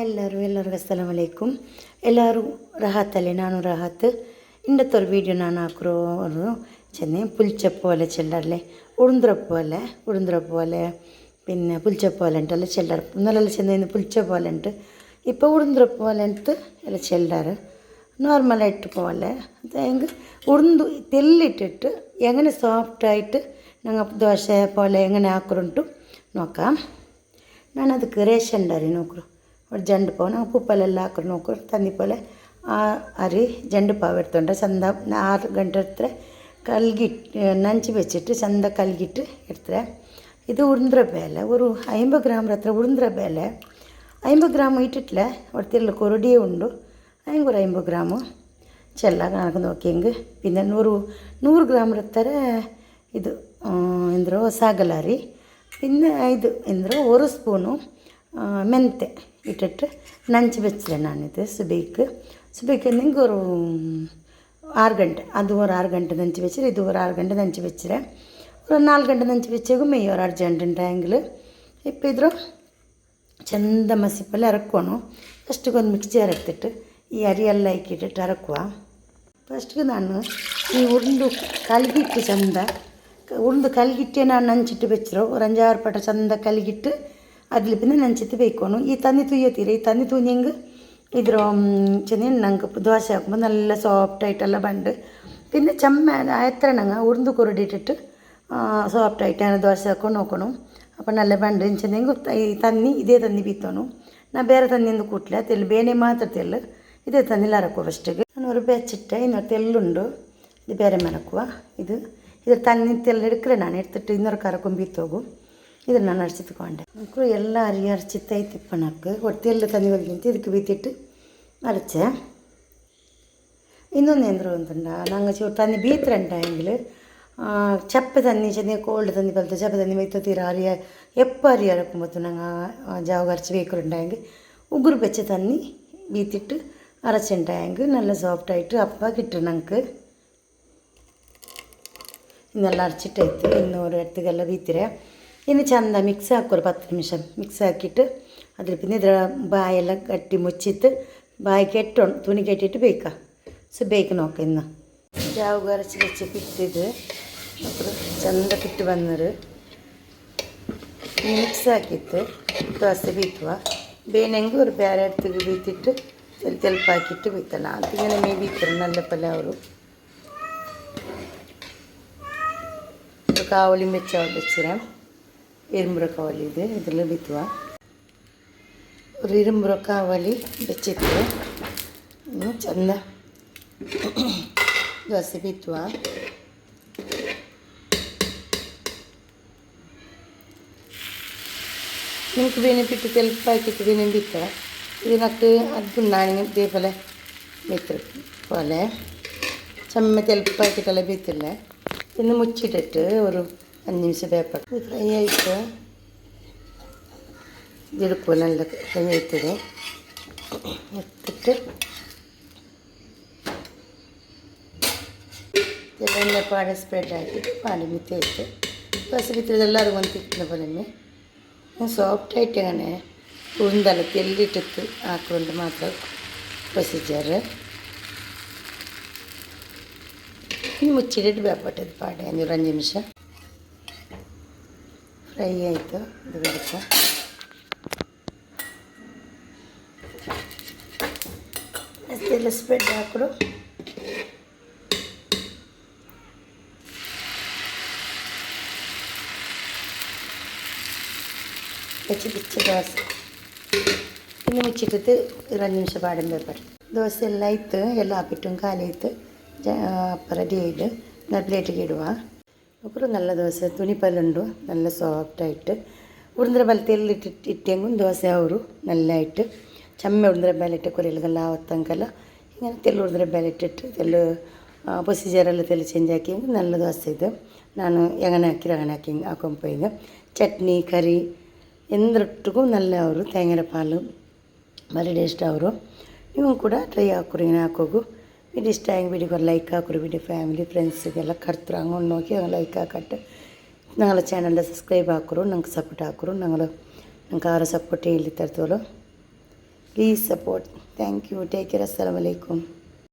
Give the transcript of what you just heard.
ಎಲ್ಲರಿಗೂ ಅಸ್ಸಲಾಮು ಅಲೈಕುಮ್. ಎಲ್ಲರೂ ರಹಾತಲ್ಲಿ ನಾನು ರಹಾತ್. ಇಂಡತ್ತೊರು ವೀಡಿಯೋ ನಾನು ಹಾಕಿರೋರು ചെന്നൈ പുൽച്ചപ്പ് പോലെ ചെല്ലറല്ലേ ഉഴുന്നുറപ്പ് പോലെ പിന്നെ പുൽച്ചപ്പ് പോലെ ഉണ്ടല്ലോ ചെല്ലറ് ഇന്നലെല്ലാം ചെന്നൈന്ന് പുൽച്ചപ്പ് പോലെ ഉണ്ട്. ഇപ്പോൾ ഉഴുന്നുറപ്പ് പോലെ ഉണ്ട് എല്ലാം ചെല്ലറ് നോർമലായിട്ട് പോലെ അതെങ്കിൽ ഉഴുന്ന് തെല്ലിട്ടിട്ട് എങ്ങനെ സോഫ്റ്റായിട്ട് ഞങ്ങൾ ദോശ പോലെ എങ്ങനെ ആക്കുറുണ്ടു നോക്കാം. ഞാനದಕ್ಕೆ ರೇಷನ್ ಅರಿ ನೋಕ್ರು ಒಟ್ಟು ಜಂಡು ಪಾವು ನಾವು ಉಪ್ಪಲ್ಲೆಲ್ಲ ಹಾಕ್ರು ನೋಕ್ರು ತಂದಿಪ್ಪಲೆ ಅರಿ ಜಂಡು ಪಾವು എടുത്തുകൊണ്ട് ಚಂದ 6 ಗಂಟೆ ಹತ್ರ ಕಲ್ಗಿಟ್ಟು ನಂಚಿ വെച്ചിട്ട് ಚಂದ ಕಲ್ಗಿಟ್ಟು ಇಡ್ತಾರೆ. ಇದು ಉಳುಂದ್ರ ಬೇಳೆ ഒരു 50 ಗ್ರಾಮ್ ಹತ್ರ ಉಳುಂದ್ರ ಬೇಳೆ 50 ಗ್ರಾಮ್ ಇಟ್ಟಿಟ್ಲೆ ಒಡ್ತಿಲ್ಲ ಕೊರಡಿಯೇ ಉಂಡು 50 ಗ್ರಾಮು ചെല്ല കണക്ക് നോക്കിയെങ്കിൽ പിന്നെ 100 ಗ್ರಾಮ್ ಹತ್ರ ಇದು ಎಂದ್ರು ಸಾಗಲಾರಿ പിന്നെ ಇದು ಎಂದ್ರು 1 ಸ್ಪೂನು ಮೆಂತೆ ಇಟ್ಟಿಟ್ಟು ನಂಚಿ ಬೆಚ್ಚಲೆ ನಾನಿದು ಸುಬೇಕ್ എന്തെങ്കിൽ ഒരു 6 ಗಂಟೆ ಅದು ഒരു 6 ಗಂಟೆ ನಂಚಿ വെച്ചിട്ട് ಇದು ഒരു 6 ಗಂಟೆ ನಂಚಿ വെച്ചിട്ട് ഒരു 4 ಗಂಟೆ ನಂಚಿ വെച്ചേക്കും മെയ്യ് ഒരു അർജൻറ്റ് ഉണ്ടെങ്കിൽ ഇപ്പോൾ ಇದ್ರ ಚಂದ ಮಸಿಪಲ್ಲಿ ಹರಕೋಣ. ಫಸ್ಟಿಗೊಂದು ಮಿಕ್ಸಿ ಜಾರ್ ಎತ್ತಿಟ್ಟು ಈ ಅರಿಯೆಲ್ಲ ಇಕ್ಕಿಟ್ಟಿಟ್ಟು ಹರಕುವ. ಫಸ್ಟಿಗೆ ನಾನು ಈ ಉರುಂಡು ಕಲ್ಗಿಟ್ಟು ಚಂದ ಉಳುದು ಕಲ್ಗಿಟ್ಟೆ ನಾನು ನಂಚಿಟ್ಟು ಬೆಚ್ಚರು ഒരു 5-6 ಪಟ ಚಂದ ಕಲ್ಗಿಟ್ಟು അതിൽ പിന്നെ ನಂಚಿತ್ತು ಬೇಯ್ಕೋನು. ಈ ತನ್ನಿ ತುಯ್ಯತ್ತೀರಿ ಈ ತನ್ನಿ ತುಯ್ಯಂಗೆ ಇದ್ರ ചെന്ന് ನಂಗೆ ದೋಸೆ ಹಾಕುമ്പോൾ നല്ല സോഫ്റ്റായിട്ടെಲ್ಲ ಬಂದು പിന്നെ ചെമ്മ എത്ര ഞങ്ങൾ ഉഴുന്ന് കുരുടിയിട്ടിട്ട് സോഫ്റ്റായിട്ട് അങ്ങനെ ദോശ ಹಾಕೊಂಡು നോക്കണം. അപ്പോൾ നല്ല ಬಂದು ചെന്നെങ്കിൽ ಈ ತನ್ನಿ ಇದೇ ತನ್ನಿ ಬೀತೋನು. ನಾ ಬೇರೆ ತನ್ನಿಂದು ಕೂಟ್ಲೆ ತೆಲ್ಲು ಬೇನೆ ಮಾತ್ರ ತೆಲ್ಲು ಇದೇ ತನ್ನಿಲ್ಲ ಹರಕುವ. ಫಸ್ಟಿಗೆ ನಾನು ഒരു ಬೆಚ್ಚಿಟ್ಟೆ ಇನ್ನೊಂದು ತೆಲ್ಲುಂಡು ಇದು ಬೇರೆ ಮರಕುವ. ಇದ್ರ ತನ್ನಿ ತೆಲ್ಲ ಹಿಡ್ಕ್ರೆ ನಾನು എടുത്തിട്ട് ಇನ್ನೊರು ಕರಕೊಂಡು ಬೀತೋಗು. ಇದನ್ನು ನಾನು ಅರಚಿತ್ಕೊಂಡೆ ಮಕ್ಕಳು ಎಲ್ಲ ಅರಚಿತ್ತೈತಿಪ್ಪ ನಕ್ಕು ಹೊಟ್ಟೆಲ್ಲ ತನ್ನಿ ಹೋಗಿಂತ ಇದಕ್ಕೆ ಬೀತಿಟ್ಟು ಅರಚೆ. ಇನ್ನೊಂದು ಎಂದ್ರು ಅಂತುಂಡ ನಂಗೆ ಚೂರು ತನ್ನಿ ಬೀತ್ರಂಟಾಯಂಗಿಲ್ ಚಪ್ಪೆ ತನ್ನಿ ಚೆನ್ನಿ ಕೋಲ್ಡ್ ತನ್ನಿ ಬಲ್ತು ಚಪ್ಪೆ ತನ್ನಿ ಬೈತು ತೀರ ಅರಿಯ ಎಪ್ಪ ಅರಿಯ ಅರಕೊಂಬತ್ತು ನಂಗೆ ಜಾವಾಗ ಅರಚಿ ಬೇಕುಂಟಾಯಂಗೆ ಉಗುರು ಬೆಚ್ಚ ತನ್ನಿ ಬೀತಿಟ್ಟು ಅರಚುಂಟಾಯಂಗೆ നല്ല സോഫ്റ്റായിട്ട് ಅಪ್ಪ കിട്ടും ನಂಗೆ. ಇನ್ನೆಲ್ಲ ಅರಚಿಟ್ಟೈತಿ ಇನ್ನೂರು ಎತ್ತಿಗೆಲ್ಲ ಬೀತಿರೆ ಇನ್ನು ಚಂದ ಮಿಕ್ಸ್ ಹಾಕೋರು 10 ನಿಮಿಷ ಮಿಕ್ಸ್ ಹಾಕಿಟ್ಟು ಅದ್ರ പിന്നെ ಇದರ ಬಾಯೆಲ್ಲ ಗಟ್ಟಿ ಮುಚ್ಚಿತ್ತು ಬಾಯಿ ಕೆಟ್ಟೋಣ ತುಣಿ ಕೆಟ್ಟಿಟ್ಟು ಬೇಕಾ ಬೇಯ್ಕೆ ನೋಕ. ಇನ್ನು ಜಾವಾಗ ಅರಚಿ ಬೆಚ್ಚಿ ಪಿಟ್ಟಿದ್ದು ಅப்புறம் ಚಂದ ಪಿಟ್ಟು ಬಂದರು ಮಿಕ್ಸ್ ಹಾಕಿತ್ತು ದೋಸೆ ಬೀತುವ ಬೇನೆಂಗೆ ஒரு ಬೇರೆ ಎಡ್ತಿಗೆ ಬೀತಿಟ್ಟು ತೆಲ್ಪ ಹಾಕಿಟ್ಟು ಬೀತಲ್ಲ ಅಂತಿಗೆ ಮೇ ಬೀತರು ನಲ್ಲ ಪಲ್ಯ ಅವರು ಕಾವಲಿ ಬೆಚ್ಚಿರೆ ഇരുമ്പുറ ಕಾವಲಿ ಇದೆ ಇದರಲ್ಲಿ ಬೀತುವ ഒരു ഇരുമ്പುರ ಕಾವಲಿ ಬೆಚ್ಚಿತ್ತು ಚಂದ ದೋಸೆ ಬೀತುವ. ನಿಮ್ಗೆ ಬೇನೆ ಬಿಟ್ಟು ತೆಲ್ಪ ಹಾಕಿತ್ತು ಬೇನೆ ಬೀತ ಇದಕ್ಕೆ ಅದು ನಾನು ದೇಪಲೆ ಬೀತರು പോലെ ചെമ്മ ತೆಲ್ಪ ಹಾಕಿಟ್ಟೆಲ್ಲ ಬೀತಿಲ್ಲ. ಇನ್ನು ಮುಚ್ಚಿಟ್ಟಿಟ್ಟು ഒരു 5 ನಿಮಿಷ ಬೇಪಟ್ಟು ಇದು ಫ್ರೈ ಆಯಿತು ಇಡುಪು നല്ല ಫ್ರೈ ಆಯ್ತದೆ ಎತ್ತಿಟ್ಟು ಎಲ್ಲ ಪಾಡೆ ಸ್ಪ್ರೆಡ್ ಹಾಕಿಟ್ಟು ಪಾಡೆ ಮಿತಿ ಆಯಿತು ದೋಸೆ ಬಿತ್ತರೆ ಎಲ್ಲರಿಗೂ ಒಂದು ತಿಕ್ಕಿನ ಬಲಮ್ಮೆ സോഫ്റ്റായിട്ട് അങ്ങനെ ഉഴുന്തല്ല തെല്ലിട്ടിട്ട് ആക്കുകൊണ്ട് മാത്രം പ്രൊസീജിയർ. ಇನ್ನು ಮುಚ್ಚಿಟ್ಟು ಬೇಪಟ್ಟದು ಪಾಡೆ 5 ನಿಮಿಷ ಫ್ರೈ ಆಯಿತು. ಇದು ಬೇಕ ಅಷ್ಟೆಲ್ಲ ಸ್ಪ್ರೆಡ್ ಹಾಕಿಡು ಬೆಚ್ಚಿ ದೋಸೆ ಇನ್ನು ಮುಚ್ಚಿಟ್ಟು 2 ನಿಮಿಷ ಪಾಡಿನ ಬೇಪಟ್ಟು ದೋಸೆ ಎಲ್ಲ ಆಯಿತು ಎಲ್ಲ ಹಾಕಿಟ್ಟು ಖಾಲಿ ಆಯಿತು അപ്പം റെഡി ആയിട്ട് ഞാൻ പ്ലേറ്റിലേക്ക് ഇടുക. അപ്പുറം നല്ല ദോശ തുണിപ്പല്ലുണ്ടു നല്ല സോഫ്റ്റായിട്ട് ഉഴുന്നര ബലത്തിൽ ഇട്ടെങ്കും ദോശ ಅವರು നല്ലതായിട്ട് ചെമ്മ ഉഴുന്നര ബലയിട്ട് കൊറിയലുകളെല്ലാം ആവത്തങ്കല്ല ഇങ്ങനെ തെല്ല് ഉഴുന്നര ബലയിട്ടിട്ട് തെല്ല് ಪ್ರೊಸೀಜರೆಲ್ಲ ತೆಲ್ಲಿ ಚೇಂಜ್ ಹಾಕಿ നല്ല ದೋಸೆ ಇದು ನಾನು ಎಗಣೆ ಹಾಕಿ ಹಾಕೊಂಡ್ಪೋಯ್ದು ಚಟ್ನಿ ಕರಿ ಎಂದ್ರೊಟ್ಟಿಗೂ നല്ല ಅವರು ತೇಂಗರ ಪಾಲು ಭಾರಿ ಟೇಸ್ಟ್ ಅವರು. ನೀವು ಕೂಡ ಟ್ರೈ ಹಾಕೋರು ಇങ്ങനെ ಹಾಕೋಗು. വീഡിയോ ഇഷ്ടമായെങ്കിൽ വീഡിയോക്ക് ഒരു ലൈക്ക് ആക്കൊരു വീഡിയോ ഫാമിലി ഫ്രണ്ട്സിಗೆಲ್ಲ ಕರ್ತರು അങ്ങോട്ട് നോക്കി ലൈക്ക് ಹಾಕಟ್ಟು ഞങ്ങളെ ಚಾನಲ್ನ ಸಬ್ಸ್ಕ್ರೈಬ್ ಹಾಕೋರು ನಂಗೆ ಸಪೋರ್ಟ್ ಹಾಕೋರು ನಂಗೆ ಆರು ಸಪೋರ್ಟ್ ಇಲ್ಲಿ ತರ್ತವಲ್ಲ Please support. Thank you. Take care. Assalamu alaikum.